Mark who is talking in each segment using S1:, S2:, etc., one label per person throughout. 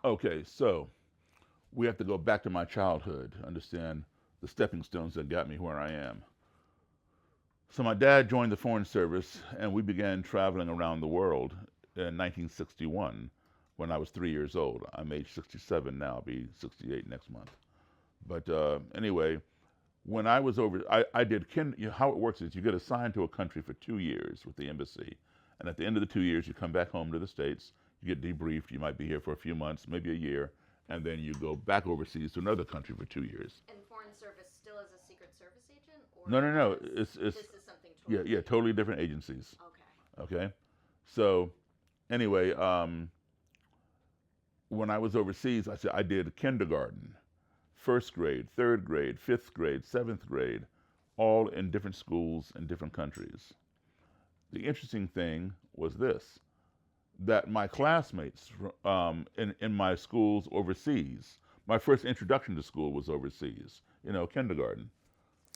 S1: Okay, so we have to go back to my childhood to understand the stepping stones that got me where I am. So my dad joined the Foreign Service, and we began traveling around the world in 1961 when I was 3 years old. I'm age 67 now, I'll be 68 next month. But anyway, when I was over, I did, how it works is you get assigned to a country for 2 years with the embassy. And at the end of the 2 years, you come back home to the States, you get debriefed, you might be here for a few months, maybe a year, and then you go back overseas to another country for 2 years.
S2: And Foreign Service still as a Secret Service agent, or
S1: No, no, no.
S2: this is something
S1: Yeah,
S2: totally
S1: yeah, totally different agencies.
S2: okay.
S1: Okay, so anyway, when I was overseas, I did kindergarten, first grade, third grade, fifth grade, seventh grade, all in different schools in different countries. The interesting thing was this: that my classmates in my schools overseas, my first introduction to school was overseas. Kindergarten.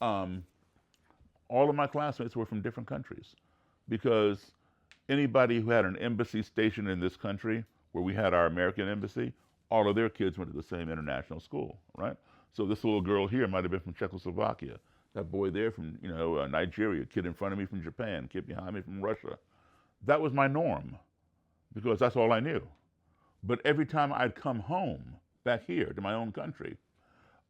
S1: Um, all of my classmates were from different countries because anybody who had an embassy station in this country where we had our American embassy, all of their kids went to the same international school, right? So this little girl here might have been from Czechoslovakia. That boy there from, Nigeria, kid in front of me from Japan, kid behind me from Russia. That was my norm because that's all I knew. But every time I'd come home back here to my own country,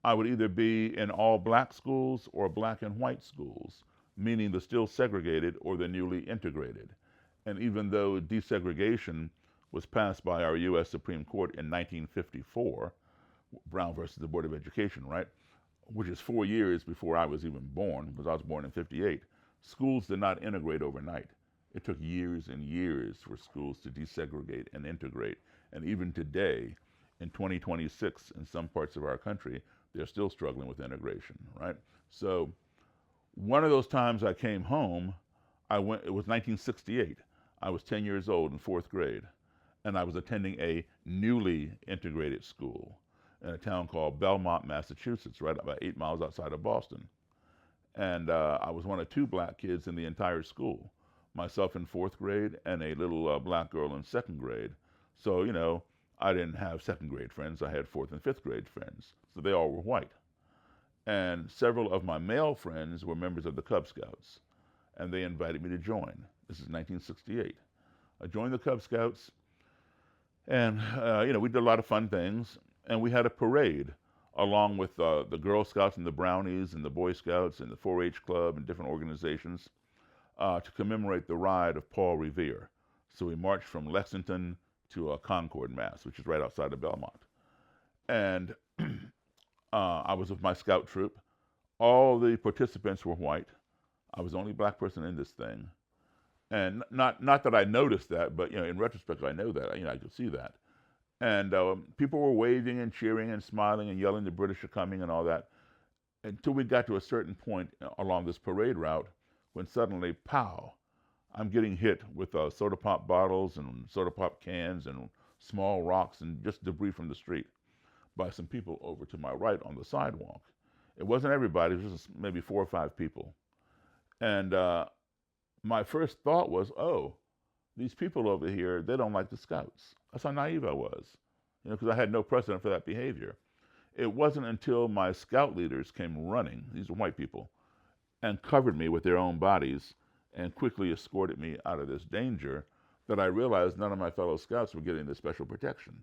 S1: I would either be in all black schools or black and white schools, meaning the still segregated or the newly integrated. And even though desegregation was passed by our U.S. Supreme Court in 1954, Brown versus the Board of Education, right? Which is 4 years before I was even born, because I was born in 58. Schools did not integrate overnight. It took years and years for schools to desegregate and integrate. And even today, in 2026, in some parts of our country, they're still struggling with integration, right? So one of those times I came home, it was 1968. I was 10 years old in fourth grade, and I was attending a newly integrated school in a town called Belmont, Massachusetts, right about 8 miles outside of Boston. And I was one of two black kids in the entire school, myself in fourth grade and a little black girl in second grade. So, I didn't have second grade friends. I had fourth and fifth grade friends. So they all were white. And several of my male friends were members of the Cub Scouts, and they invited me to join. This is 1968. I joined the Cub Scouts, and we did a lot of fun things, and we had a parade along with the Girl Scouts and the Brownies and the Boy Scouts and the 4-H Club and different organizations to commemorate the ride of Paul Revere. So we marched from Lexington to Concord, Mass., which is right outside of Belmont. And I was with my scout troop. All the participants were white. I was the only black person in this thing. And not that I noticed that, but in retrospect, I know that. I could see that. And people were waving and cheering and smiling and yelling the British are coming and all that, until we got to a certain point along this parade route when suddenly, pow, I'm getting hit with soda pop bottles and soda pop cans and small rocks and just debris from the street by some people over to my right on the sidewalk. It wasn't everybody, it was just maybe 4 or 5 people. And my first thought was, oh, these people over here, they don't like the Scouts. That's how naive I was, because I had no precedent for that behavior. It wasn't until my scout leaders came running, these were white people, and covered me with their own bodies and quickly escorted me out of this danger that I realized none of my fellow scouts were getting this special protection.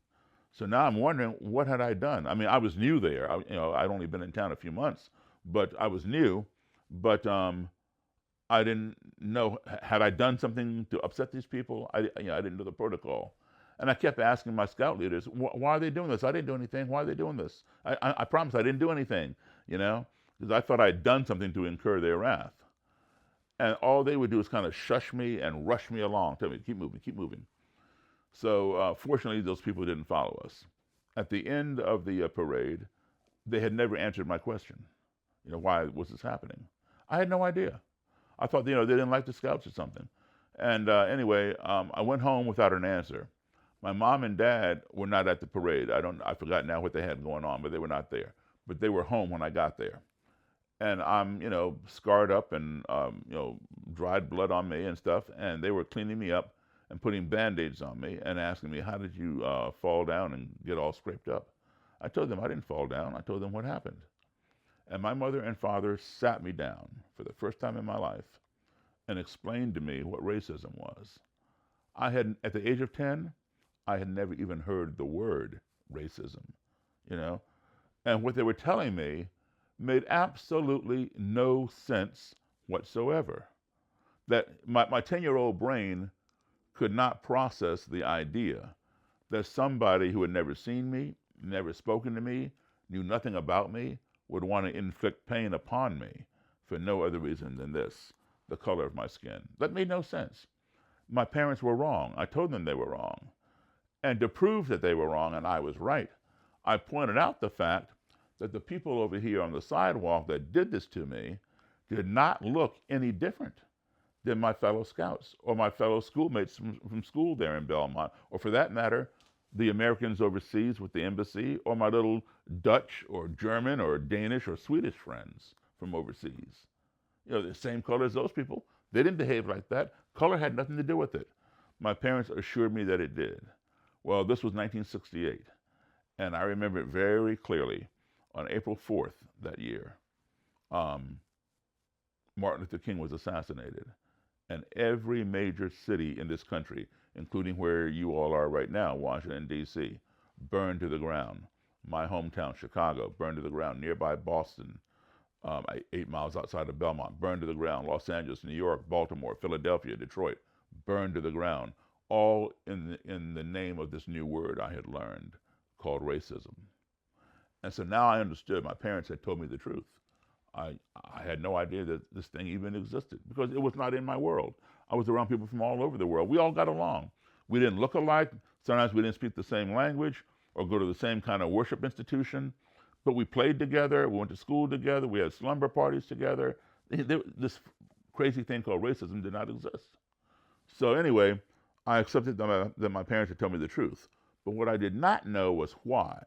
S1: So now I'm wondering, what had I done? I mean, I was new there. I'd only been in town a few months, but I was new. But I didn't know, had I done something to upset these people? I didn't know the protocol. And I kept asking my scout leaders, why are they doing this? I didn't do anything. Why are they doing this? I promise I didn't do anything, because I thought I'd done something to incur their wrath. And all they would do is kind of shush me and rush me along, tell me, keep moving, keep moving. So fortunately, those people didn't follow us. At the end of the parade, they had never answered my question. Why was this happening? I had no idea. I thought, they didn't like the Scouts or something. And anyway, I went home without an answer. My mom and dad were not at the parade. I forgot now what they had going on, but they were not there. But they were home when I got there. And I'm, scarred up and, dried blood on me and stuff. And they were cleaning me up. and putting Band-Aids on me and asking me, how did you fall down and get all scraped up? I told them I didn't fall down. I told them what happened. And my mother and father sat me down for the first time in my life and explained to me what racism was. At the age of 10, I had never even heard the word racism, you know? And what they were telling me made absolutely no sense whatsoever. That my 10-year-old brain could not process the idea that somebody who had never seen me, never spoken to me, knew nothing about me, would want to inflict pain upon me for no other reason than this, the color of my skin. That made no sense. My parents were wrong. I told them they were wrong. And to prove that they were wrong and I was right, I pointed out the fact that the people over here on the sidewalk that did this to me did not look any different than my fellow scouts or my fellow schoolmates from school there in Belmont, or for that matter, the Americans overseas with the embassy, or my little Dutch or German or Danish or Swedish friends from overseas. You know, the same color as those people. They didn't behave like that. Color had nothing to do with it. My parents assured me that it did. Well, this was 1968, and I remember it very clearly. On April 4th that year, Martin Luther King was assassinated, and every major city in this country, including where you all are right now, Washington, D.C., burned to the ground. My hometown, Chicago, burned to the ground. Nearby Boston, 8 miles outside of Belmont, burned to the ground. Los Angeles, New York, Baltimore, Philadelphia, Detroit, burned to the ground, all in the name of this new word I had learned called racism. And so now I understood. My parents had told me the truth. I had no idea that this thing even existed because it was not in my world. I was around people from all over the world. We all got along. We didn't look alike. Sometimes we didn't speak the same language or go to the same kind of worship institution, but we played together. We went to school together. We had slumber parties together. This crazy thing called racism did not exist. So anyway, I accepted that my parents had told me the truth. But what I did not know was why.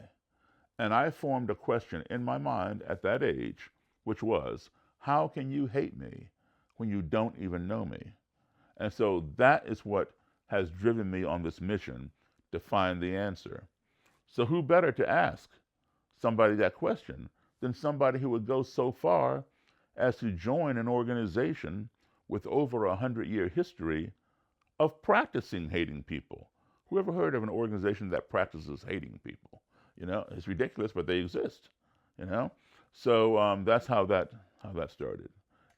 S1: And I formed a question in my mind at that age, which was, how can you hate me when you don't even know me? And so that is what has driven me on this mission to find the answer. So who better to ask somebody that question than somebody who would go so far as to join an organization with over 100-year history of practicing hating people? Who ever heard of an organization that practices hating people? You know, it's ridiculous, but they exist, you know? So that's how that started.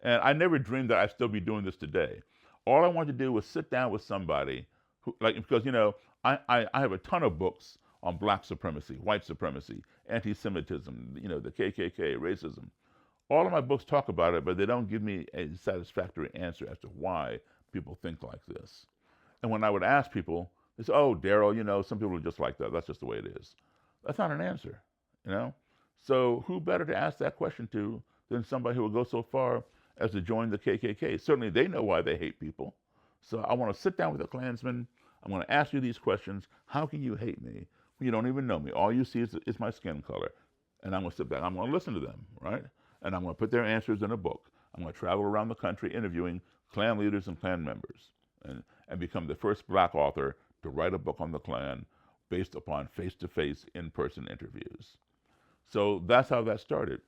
S1: And I never dreamed that I'd still be doing this today. All I wanted to do was sit down with somebody who, because, you know, I have a ton of books on black supremacy, white supremacy, anti-Semitism, you know, the KKK, racism. All of my books talk about it, but they don't give me a satisfactory answer as to why people think like this. And when I would ask people, they say, oh, Daryl, you know, some people are just like that. That's just the way it is. That's not an answer, you know? So who better to ask that question to than somebody who will go so far as to join the KKK? Certainly they know why they hate people. So I want to sit down with a Klansman. I'm going to ask you these questions. How can you hate me when you don't even know me? All you see is my skin color. And I'm going to sit back. I'm going to listen to them, right? And I'm going to put their answers in a book. I'm going to travel around the country interviewing Klan leaders and Klan members and become the first black author to write a book on the Klan based upon face-to-face, in-person interviews. So that's how that started.